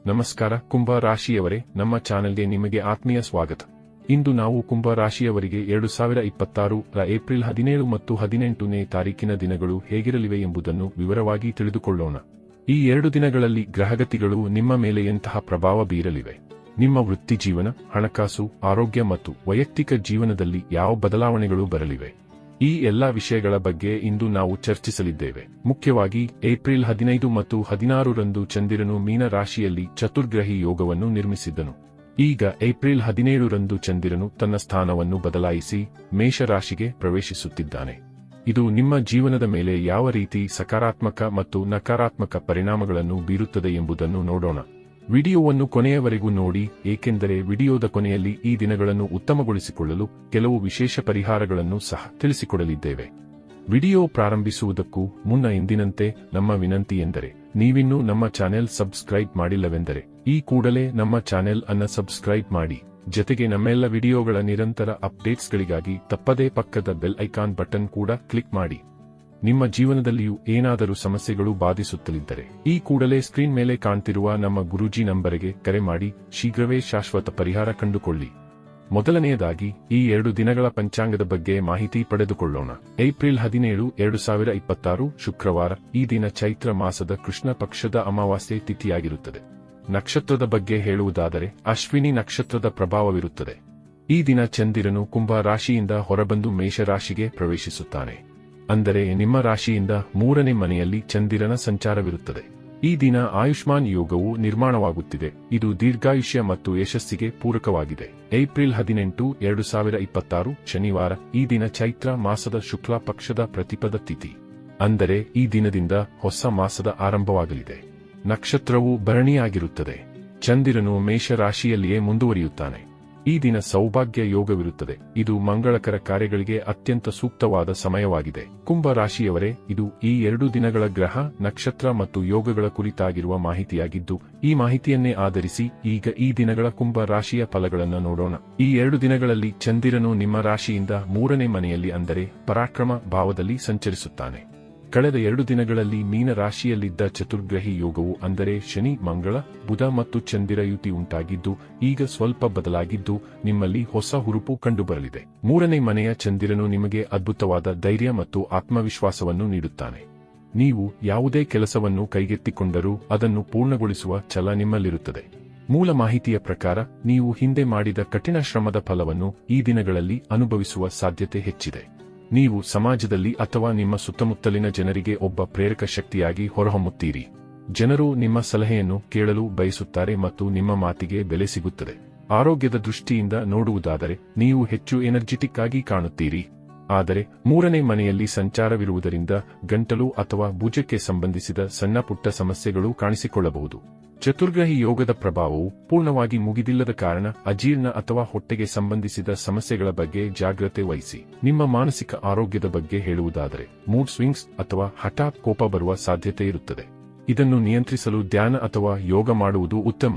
ನಮಸ್ಕಾರ ಕುಂಭ ರಾಶಿಯವರೇ, ನಮ್ಮ ಚಾನೆಲ್ಗೆ ನಿಮಗೆ ಆತ್ಮೀಯ ಸ್ವಾಗತ. ಇಂದು ನಾವು ಕುಂಭ ರಾಶಿಯವರಿಗೆ 2026 ರ ಏಪ್ರಿಲ್ 17 ಮತ್ತು 18ನೇ ತಾರೀಕಿನ ದಿನಗಳು ಹೇಗಿರಲಿವೆ ಎಂಬುದನ್ನು ವಿವರವಾಗಿ ತಿಳಿದುಕೊಳ್ಳೋಣ. ಈ 2 ದಿನಗಳಲ್ಲಿ ಗ್ರಹಗತಿಗಳು ನಿಮ್ಮ ಮೇಲೆ ಎಂತಹ ಪ್ರಭಾವ ಬೀರಲಿವೆ, ನಿಮ್ಮ ವೃತ್ತಿ ಜೀವನ, ಹಣಕಾಸು, ಆರೋಗ್ಯ ಮತ್ತು ವೈಯಕ್ತಿಕ ಜೀವನದಲ್ಲಿ ಯಾವ ಬದಲಾವಣೆಗಳು ಬರಲಿವೆ, ಈ ಎಲ್ಲಾ ವಿಷಯಗಳ ಬಗ್ಗೆ ಇಂದು ನಾವು ಚರ್ಚಿಸಲಿದ್ದೇವೆ. ಮುಖ್ಯವಾಗಿ ಏಪ್ರಿಲ್ 15 ಮತ್ತು 16 ರಂದು ಚಂದಿರನು ಮೀನ ರಾಶಿಯಲ್ಲಿ ಚತುರ್ಗ್ರಹಿ ಯೋಗವನ್ನು ನಿರ್ಮಿಸಿದ್ದನು. ಈಗ ಏಪ್ರಿಲ್ 17 ರಂದು ಚಂದಿರನು ತನ್ನ ಸ್ಥಾನವನ್ನು ಬದಲಾಯಿಸಿ ಮೇಷರಾಶಿಗೆ ಪ್ರವೇಶಿಸುತ್ತಿದ್ದಾನೆ. ಇದು ನಿಮ್ಮ ಜೀವನದ ಮೇಲೆ ಯಾವ ರೀತಿ ಸಕಾರಾತ್ಮಕ ಮತ್ತು ನಕಾರಾತ್ಮಕ ಪರಿಣಾಮಗಳನ್ನು ಬೀರುತ್ತದೆ ಎಂಬುದನ್ನು ನೋಡೋಣ. ವಿಡಿಯೋವನ್ನು ಕೊನೆಯವರೆಗೂ ನೋಡಿ, ಏಕೆಂದರೆ ವಿಡಿಯೋದ ಕೊನೆಯಲ್ಲಿ ಈ ದಿನಗಳನ್ನು ಉತ್ತಮಗೊಳಿಸಿಕೊಳ್ಳಲು ಕೆಲವು ವಿಶೇಷ ಪರಿಹಾರಗಳನ್ನು ಸಹ ತಿಳಿಸಿಕೊಡಲಿದ್ದೇವೆ. ವಿಡಿಯೋ ಪ್ರಾರಂಭಿಸುವುದಕ್ಕೂ ಮುನ್ನ ಎಂದಿನಂತೆ ನಮ್ಮ ವಿನಂತಿ ಎಂದರೆ, ನೀವಿನ್ನೂ ನಮ್ಮ ಚಾನೆಲ್ ಸಬ್ಸ್ಕ್ರೈಬ್ ಮಾಡಿಲ್ಲವೆಂದರೆ ಈ ಕೂಡಲೇ ನಮ್ಮ ಚಾನೆಲ್ ಅನ್ನು ಸಬ್ಸ್ಕ್ರೈಬ್ ಮಾಡಿ. ಜೊತೆಗೆ ನಮ್ಮೆಲ್ಲ ವಿಡಿಯೋಗಳ ನಿರಂತರ ಅಪ್ಡೇಟ್ಸ್ಗಳಿಗಾಗಿ ತಪ್ಪದೇ ಪಕ್ಕದ ಬೆಲ್ ಐಕಾನ್ ಬಟನ್ ಕೂಡ ಕ್ಲಿಕ್ ಮಾಡಿ. ನಿಮ್ಮ ಜೀವನದಲ್ಲಿಯೂ ಏನಾದರೂ ಸಮಸ್ಯೆಗಳು ಬಾಧಿಸುತ್ತಲಿದ್ದರೆ ಈ ಕೂಡಲೇ ಸ್ಕ್ರೀನ್ ಮೇಲೆ ಕಾಣ್ತಿರುವ ನಮ್ಮ ಗುರೂಜಿ ನಂಬರಿಗೆ ಕರೆ ಮಾಡಿ ಶೀಘ್ರವೇ ಶಾಶ್ವತ ಪರಿಹಾರ ಕಂಡುಕೊಳ್ಳಿ. ಮೊದಲನೆಯದಾಗಿ ಈ 2 ದಿನಗಳ ಪಂಚಾಂಗದ ಬಗ್ಗೆ ಮಾಹಿತಿ ಪಡೆದುಕೊಳ್ಳೋಣ. ಏಪ್ರಿಲ್ 17, 2026 ಶುಕ್ರವಾರ. ಈ ದಿನ ಚೈತ್ರ ಮಾಸದ ಕೃಷ್ಣ ಪಕ್ಷದ ಅಮಾವಾಸ್ಯೆ ತಿಥಿಯಾಗಿರುತ್ತದೆ. ನಕ್ಷತ್ರದ ಬಗ್ಗೆ ಹೇಳುವುದಾದರೆ ಅಶ್ವಿನಿ ನಕ್ಷತ್ರದ ಪ್ರಭಾವವಿರುತ್ತದೆ. ಈ ದಿನ ಚಂದಿರನು ಕುಂಭ ರಾಶಿಯಿಂದ ಹೊರಬಂದು ಮೇಷರಾಶಿಗೆ ಪ್ರವೇಶಿಸುತ್ತಾನೆ. ಅಂದರೆ ನಿಮ್ಮ ರಾಶಿಯಿಂದ 3ನೇ ಮನೆಯಲ್ಲಿ ಚಂದಿರನ ಸಂಚಾರವಿರುತ್ತದೆ. ಈ ದಿನ ಆಯುಷ್ಮಾನ್ ಯೋಗವು ನಿರ್ಮಾಣವಾಗುತ್ತಿದೆ. ಇದು ದೀರ್ಘಾಯುಷ್ಯ ಮತ್ತು ಯಶಸ್ಸಿಗೆ ಪೂರಕವಾಗಿದೆ. ಏಪ್ರಿಲ್ 18, 2026 ಶನಿವಾರ. ಈ ದಿನ ಚೈತ್ರ ಮಾಸದ ಶುಕ್ಲ ಪಕ್ಷದ ಪ್ರತಿಪದ ತಿಥಿ. ಅಂದರೆ ಈ ದಿನದಿಂದ ಹೊಸ ಮಾಸದ ಆರಂಭವಾಗಲಿದೆ. ನಕ್ಷತ್ರವು ಭರಣಿಯಾಗಿರುತ್ತದೆ. ಚಂದಿರನು ಮೇಷರಾಶಿಯಲ್ಲಿಯೇ ಮುಂದುವರಿಯುತ್ತಾನೆ. ಈ ದಿನ ಸೌಭಾಗ್ಯ ಯೋಗವಿರುತ್ತದೆ. ಇದು ಮಂಗಳಕರ ಕಾರ್ಯಗಳಿಗೆ ಅತ್ಯಂತ ಸೂಕ್ತವಾದ ಸಮಯವಾಗಿದೆ. ಕುಂಭ ರಾಶಿಯವರೇ, ಇದು ಈ 2 ದಿನಗಳ ಗ್ರಹ, ನಕ್ಷತ್ರ ಮತ್ತು ಯೋಗಗಳ ಕುರಿತಾಗಿರುವ ಮಾಹಿತಿಯಾಗಿದ್ದು, ಈ ಮಾಹಿತಿಯನ್ನೇ ಆಧರಿಸಿ ಈಗ ಈ ದಿನಗಳ ಕುಂಭ ರಾಶಿಯ ಫಲಗಳನ್ನು ನೋಡೋಣ. ಈ 2 ದಿನಗಳಲ್ಲಿ ಚಂದಿರನು ನಿಮ್ಮ ರಾಶಿಯಿಂದ 3ನೇ ಮನೆಯಲ್ಲಿ ಅಂದರೆ ಪರಾಕ್ರಮ ಭಾವದಲ್ಲಿ ಸಂಚರಿಸುತ್ತಾನೆ. ಕಳೆದ 2 ದಿನಗಳಲ್ಲಿ ಮೀನ ರಾಶಿಯಲ್ಲಿದ್ದ ಚತುರ್ಗ್ರಹಿ ಯೋಗವು ಅಂದರೆ ಶನಿ, ಮಂಗಳ, ಬುಧ ಮತ್ತು ಚಂದಿರ ಯುತಿ ಉಂಟಾಗಿದ್ದು ಈಗ ಸ್ವಲ್ಪ ಬದಲಾಗಿದ್ದು ನಿಮ್ಮಲ್ಲಿ ಹೊಸ ಹುರುಪು ಕಂಡುಬರಲಿದೆ. 3ನೇ ಮನೆಯ ಚಂದಿರನು ನಿಮಗೆ ಅದ್ಭುತವಾದ ಧೈರ್ಯ ಮತ್ತು ಆತ್ಮವಿಶ್ವಾಸವನ್ನು ನೀಡುತ್ತಾನೆ. ನೀವು ಯಾವುದೇ ಕೆಲಸವನ್ನು ಕೈಗೆತ್ತಿಕೊಂಡರೂ ಅದನ್ನು ಪೂರ್ಣಗೊಳಿಸುವ ಛಲ ನಿಮ್ಮಲ್ಲಿರುತ್ತದೆ. ಮೂಲ ಮಾಹಿತಿಯ ಪ್ರಕಾರ ನೀವು ಹಿಂದೆ ಮಾಡಿದ ಕಠಿಣ ಶ್ರಮದ ಫಲವನ್ನು ಈ ದಿನಗಳಲ್ಲಿ ಅನುಭವಿಸುವ ಸಾಧ್ಯತೆ ಹೆಚ್ಚಿದೆ. ನೀವು ಸಮಾಜದಲ್ಲಿ ಅಥವಾ ನಿಮ್ಮ ಸುತ್ತಮುತ್ತಲಿನ ಜನರಿಗೆ ಒಬ್ಬ ಪ್ರೇರಕ ಶಕ್ತಿಯಾಗಿ ಹೊರಹೊಮ್ಮುತ್ತೀರಿ. ಜನರು ನಿಮ್ಮ ಸಲಹೆಯನ್ನು ಕೇಳಲು ಬಯಸುತ್ತಾರೆ ಮತ್ತು ನಿಮ್ಮ ಮಾತಿಗೆ ಬೆಲೆ ಸಿಗುತ್ತದೆ. ಆರೋಗ್ಯದ ದೃಷ್ಟಿಯಿಂದ ನೋಡುವುದಾದರೆ ನೀವು ಹೆಚ್ಚು ಎನರ್ಜಿಟಿಕ್ ಆಗಿ ಕಾಣುತ್ತೀರಿ. ಆದರೆ 3ನೇ ಮನೆಯಲ್ಲಿ ಸಂಚಾರವಿರುವುದರಿಂದ ಗಂಟಲು ಅಥವಾ ಭುಜಕ್ಕೆ ಸಂಬಂಧಿಸಿದ ಸಣ್ಣ ಪುಟ್ಟ ಸಮಸ್ಯೆಗಳು ಕಾಣಿಸಿಕೊಳ್ಳಬಹುದು. ಚತುರ್ಗ್ರಹಿ ಯೋಗದ ಪ್ರಭಾವವು ಪೂರ್ಣವಾಗಿ ಮುಗಿದಿಲ್ಲದ ಕಾರಣ ಅಜೀರ್ಣ ಅಥವಾ ಹೊಟ್ಟೆಗೆ ಸಂಬಂಧಿಸಿದ ಸಮಸ್ಯೆಗಳ ಬಗ್ಗೆ ಜಾಗ್ರತೆ ವಹಿಸಿ. ನಿಮ್ಮ ಮಾನಸಿಕ ಆರೋಗ್ಯದ ಬಗ್ಗೆ ಹೇಳುವುದಾದರೆ ಮೂಡ್ ಸ್ವಿಂಗ್ಸ್ ಅಥವಾ ಹಠಾತ್ ಕೋಪ ಬರುವ ಸಾಧ್ಯತೆ ಇರುತ್ತದೆ. ಇದನ್ನು ನಿಯಂತ್ರಿಸಲು ಧ್ಯಾನ ಅಥವಾ ಯೋಗ ಮಾಡುವುದು ಉತ್ತಮ.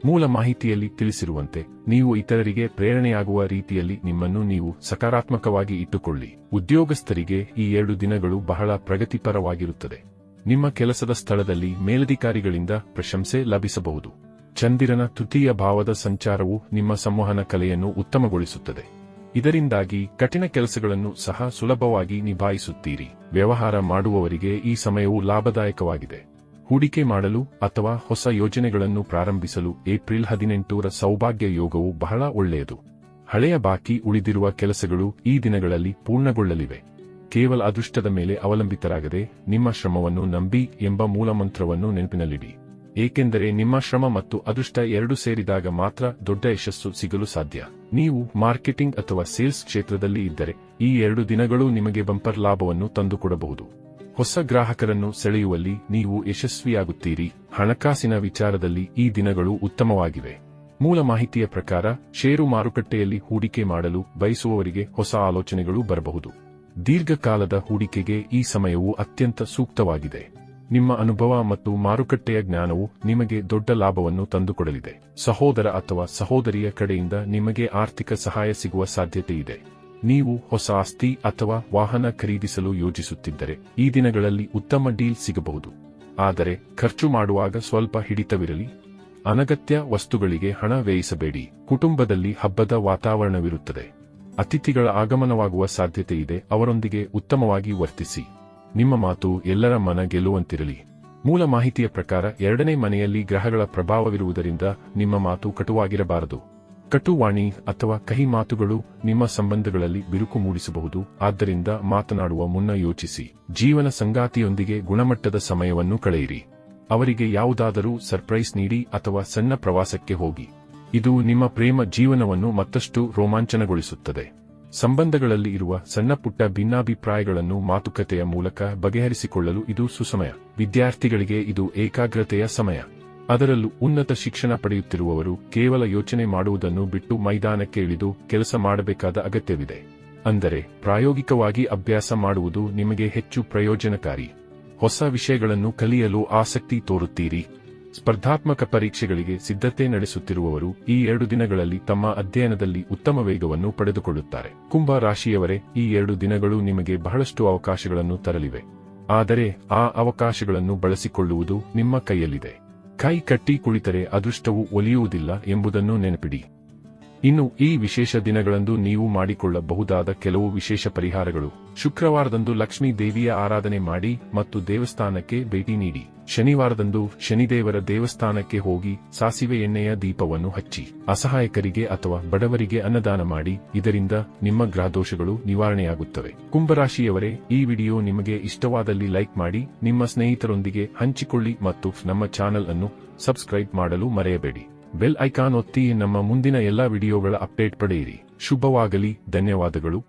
ಮೂಲ ಮಾಹಿತಿಯಲ್ಲಿ ತಿಳಿಸಿರುವಂತೆ ನೀವು ಇತರರಿಗೆ ಪ್ರೇರಣೆಯಾಗುವ ರೀತಿಯಲ್ಲಿ ನಿಮ್ಮನ್ನು ನೀವು ಸಕಾರಾತ್ಮಕವಾಗಿ ಇಟ್ಟುಕೊಳ್ಳಿ. ಉದ್ಯೋಗಸ್ಥರಿಗೆ ಈ 2 ದಿನಗಳು ಬಹಳ ಪ್ರಗತಿಪರವಾಗಿರುತ್ತದೆ. ನಿಮ್ಮ ಕೆಲಸದ ಸ್ಥಳದಲ್ಲಿ ಮೇಲಧಿಕಾರಿಗಳಿಂದ ಪ್ರಶಂಸೆ ಲಭಿಸಬಹುದು. ಚಂದಿರನ ತೃತೀಯ ಭಾವದ ಸಂಚಾರವು ನಿಮ್ಮ ಸಂವಹನ ಕಲೆಯನ್ನು ಉತ್ತಮಗೊಳಿಸುತ್ತದೆ. ಇದರಿಂದಾಗಿ ಕಠಿಣ ಕೆಲಸಗಳನ್ನು ಸಹ ಸುಲಭವಾಗಿ ನಿಭಾಯಿಸುತ್ತೀರಿ. ವ್ಯವಹಾರ ಮಾಡುವವರಿಗೆ ಈ ಸಮಯವು ಲಾಭದಾಯಕವಾಗಿದೆ. ಹೂಡಿಕೆ ಮಾಡಲು ಅಥವಾ ಹೊಸ ಯೋಜನೆಗಳನ್ನು ಪ್ರಾರಂಭಿಸಲು ಏಪ್ರಿಲ್ 18ರ ಸೌಭಾಗ್ಯ ಯೋಗವು ಬಹಳ ಒಳ್ಳೆಯದು. ಹಳೆಯ ಬಾಕಿ ಉಳಿದಿರುವ ಕೆಲಸಗಳು ಈ ದಿನಗಳಲ್ಲಿ ಪೂರ್ಣಗೊಳ್ಳಲಿವೆ. ಕೇವಲ ಅದೃಷ್ಟದ ಮೇಲೆ ಅವಲಂಬಿತರಾಗದೆ ನಿಮ್ಮ ಶ್ರಮವನ್ನು ನಂಬಿ ಎಂಬ ಮೂಲಮಂತ್ರವನ್ನು ನೆನಪಿನಲ್ಲಿಡಿ. ಏಕೆಂದರೆ ನಿಮ್ಮ ಶ್ರಮ ಮತ್ತು ಅದೃಷ್ಟ 2 ಸೇರಿದಾಗ ಮಾತ್ರ ದೊಡ್ಡ ಯಶಸ್ಸು ಸಿಗಲು ಸಾಧ್ಯ. ನೀವು ಮಾರ್ಕೆಟಿಂಗ್ ಅಥವಾ ಸೇಲ್ಸ್ ಕ್ಷೇತ್ರದಲ್ಲಿ ಇದ್ದರೆ ಈ 2 ದಿನಗಳು ನಿಮಗೆ ಬಂಪರ್ ಲಾಭವನ್ನು ತಂದುಕೊಡಬಹುದು. ಹೊಸ ಗ್ರಾಹಕರನ್ನು ಸೆಳೆಯುವಲ್ಲಿ ನೀವು ಯಶಸ್ವಿಯಾಗುತ್ತೀರಿ. ಹಣಕಾಸಿನ ವಿಚಾರದಲ್ಲಿ ಈ ದಿನಗಳು ಉತ್ತಮವಾಗಿವೆ. ಮೂಲ ಮಾಹಿತಿಯ ಪ್ರಕಾರ ಷೇರು ಮಾರುಕಟ್ಟೆಯಲ್ಲಿ ಹೂಡಿಕೆ ಮಾಡಲು ಬಯಸುವವರಿಗೆ ಹೊಸ ಆಲೋಚನೆಗಳು ಬರಬಹುದು. ದೀರ್ಘಕಾಲದ ಹೂಡಿಕೆಗೆ ಈ ಸಮಯವು ಅತ್ಯಂತ ಸೂಕ್ತವಾಗಿದೆ. ನಿಮ್ಮ ಅನುಭವ ಮತ್ತು ಮಾರುಕಟ್ಟೆಯ ಜ್ಞಾನವು ನಿಮಗೆ ದೊಡ್ಡ ಲಾಭವನ್ನು ತಂದುಕೊಡಲಿದೆ. ಸಹೋದರ ಅಥವಾ ಸಹೋದರಿಯ ಕಡೆಯಿಂದ ನಿಮಗೆ ಆರ್ಥಿಕ ಸಹಾಯ ಸಿಗುವ ಸಾಧ್ಯತೆ ಇದೆ. ನೀವು ಹೊಸ ಆಸ್ತಿ ಅಥವಾ ವಾಹನ ಖರೀದಿಸಲು ಯೋಜಿಸುತ್ತಿದ್ದರೆ ಈ ದಿನಗಳಲ್ಲಿ ಉತ್ತಮ ಡೀಲ್ ಸಿಗಬಹುದು. ಆದರೆ ಖರ್ಚು ಮಾಡುವಾಗ ಸ್ವಲ್ಪ ಹಿಡಿತವಿರಲಿ. ಅನಗತ್ಯ ವಸ್ತುಗಳಿಗೆ ಹಣ ವ್ಯಯಿಸಬೇಡಿ. ಕುಟುಂಬದಲ್ಲಿ ಹಬ್ಬದ ವಾತಾವರಣವಿರುತ್ತದೆ. ಅತಿಥಿಗಳ ಆಗಮನವಾಗುವ ಸಾಧ್ಯತೆ ಇದೆ. ಅವರೊಂದಿಗೆ ಉತ್ತಮವಾಗಿ ವರ್ತಿಸಿ. ನಿಮ್ಮ ಮಾತು ಎಲ್ಲರ ಮನ ಗೆಲ್ಲುವಂತಿರಲಿ. ಮೂಲ ಮಾಹಿತಿಯ ಪ್ರಕಾರ 2ನೇ ಮನೆಯಲ್ಲಿ ಗ್ರಹಗಳ ಪ್ರಭಾವವಿರುವುದರಿಂದ ನಿಮ್ಮ ಮಾತು ಕಟುವಾಗಿರಬಾರದು. ಕಟುವಾಣಿ ಅಥವಾ ಕಹಿ ಮಾತುಗಳು ನಿಮ್ಮ ಸಂಬಂಧಗಳಲ್ಲಿ ಬಿರುಕು ಮೂಡಿಸಬಹುದು. ಆದ್ದರಿಂದ ಮಾತನಾಡುವ ಮುನ್ನ ಯೋಚಿಸಿ. ಜೀವನ ಸಂಗಾತಿಯೊಂದಿಗೆ ಗುಣಮಟ್ಟದ ಸಮಯವನ್ನು ಕಳೆಯಿರಿ. ಅವರಿಗೆ ಯಾವುದಾದರೂ ಸರ್ಪ್ರೈಸ್ ನೀಡಿ ಅಥವಾ ಸಣ್ಣ ಪ್ರವಾಸಕ್ಕೆ ಹೋಗಿ. ಇದು ನಿಮ್ಮ ಪ್ರೇಮ ಜೀವನವನ್ನು ಮತ್ತಷ್ಟು ರೋಮಾಂಚನಗೊಳಿಸುತ್ತದೆ. ಸಂಬಂಧಗಳಲ್ಲಿ ಇರುವ ಸಣ್ಣಪುಟ್ಟ ಭಿನ್ನಾಭಿಪ್ರಾಯಗಳನ್ನು ಮಾತುಕತೆಯ ಮೂಲಕ ಬಗೆಹರಿಸಿಕೊಳ್ಳಲು ಇದು ಸುಸಮಯ. ವಿದ್ಯಾರ್ಥಿಗಳಿಗೆ ಇದು ಏಕಾಗ್ರತೆಯ ಸಮಯ. ಅದರಲ್ಲೂ ಉನ್ನತ ಶಿಕ್ಷಣ ಪಡೆಯುತ್ತಿರುವವರು ಕೇವಲ ಯೋಚನೆ ಮಾಡುವುದನ್ನು ಬಿಟ್ಟು ಮೈದಾನಕ್ಕೆ ಇಳಿದು ಕೆಲಸ ಮಾಡಬೇಕಾದ ಅಗತ್ಯವಿದೆ. ಅಂದರೆ ಪ್ರಾಯೋಗಿಕವಾಗಿ ಅಭ್ಯಾಸ ಮಾಡುವುದು ನಿಮಗೆ ಹೆಚ್ಚು ಪ್ರಯೋಜನಕಾರಿ. ಹೊಸ ವಿಷಯಗಳನ್ನು ಕಲಿಯಲು ಆಸಕ್ತಿ ತೋರುತ್ತೀರಿ. ಸ್ಪರ್ಧಾತ್ಮಕ ಪರೀಕ್ಷೆಗಳಿಗೆ ಸಿದ್ಧತೆ ನಡೆಸುತ್ತಿರುವವರು ಈ 2 ದಿನಗಳಲ್ಲಿ ತಮ್ಮ ಅಧ್ಯಯನದಲ್ಲಿ ಉತ್ತಮ ವೇಗವನ್ನು ಪಡೆದುಕೊಳ್ಳುತ್ತಾರೆ. ಕುಂಭ ರಾಶಿಯವರೇ, ಈ 2 ದಿನಗಳು ನಿಮಗೆ ಬಹಳಷ್ಟು ಅವಕಾಶಗಳನ್ನು ತರಲಿವೆ. ಆದರೆ ಆ ಅವಕಾಶಗಳನ್ನು ಬಳಸಿಕೊಳ್ಳುವುದು ನಿಮ್ಮ ಕೈಯಲ್ಲಿದೆ. ಕೈ ಕಟ್ಟಿ ಕುಳಿತರೆ ಅದೃಷ್ಟವು ಒಲಿಯುವುದಿಲ್ಲ ಎಂಬುದನ್ನು ನೆನಪಿಡಿ. ಇನ್ನು ಈ ವಿಶೇಷ ದಿನಗಳಂದು ನೀವು ಮಾಡಿಕೊಳ್ಳಬಹುದಾದ ಕೆಲವು ವಿಶೇಷ ಪರಿಹಾರಗಳು: ಶುಕ್ರವಾರದಂದು ಲಕ್ಷ್ಮೀ ದೇವಿಯ ಆರಾಧನೆ ಮಾಡಿ ಮತ್ತು ದೇವಸ್ಥಾನಕ್ಕೆ ಭೇಟಿ ನೀಡಿ. ಶನಿವಾರದಂದು ಶನಿದೇವರ ದೇವಸ್ಥಾನಕ್ಕೆ ಹೋಗಿ ಸಾಸಿವೆ ಎಣ್ಣೆಯ ದೀಪವನ್ನು ಹಚ್ಚಿ ಅಸಹಾಯಕರಿಗೆ ಅಥವಾ ಬಡವರಿಗೆ ಅನ್ನದಾನ ಮಾಡಿ. ಇದರಿಂದ ನಿಮ್ಮ ಗ್ರಹದೋಷಗಳು ನಿವಾರಣೆಯಾಗುತ್ತವೆ. ಕುಂಭರಾಶಿಯವರೇ, ಈ ವಿಡಿಯೋ ನಿಮಗೆ ಇಷ್ಟವಾದಲ್ಲಿ ಲೈಕ್ ಮಾಡಿ, ನಿಮ್ಮ ಸ್ನೇಹಿತರೊಂದಿಗೆ ಹಂಚಿಕೊಳ್ಳಿ ಮತ್ತು ನಮ್ಮ ಚಾನೆಲ್ ಅನ್ನು ಸಬ್ಸ್ಕ್ರೈಬ್ ಮಾಡಲು ಮರೆಯಬೇಡಿ. ಬೆಲ್ ಐಕಾನ್ ಒತ್ತಿ ನಮ್ಮ ಮುಂದಿನ ಎಲ್ಲಾ ವಿಡಿಯೋಗಳ ಅಪ್ಡೇಟ್ ಪಡೆಯಿರಿ. ಶುಭವಾಗಲಿ. ಧನ್ಯವಾದಗಳು.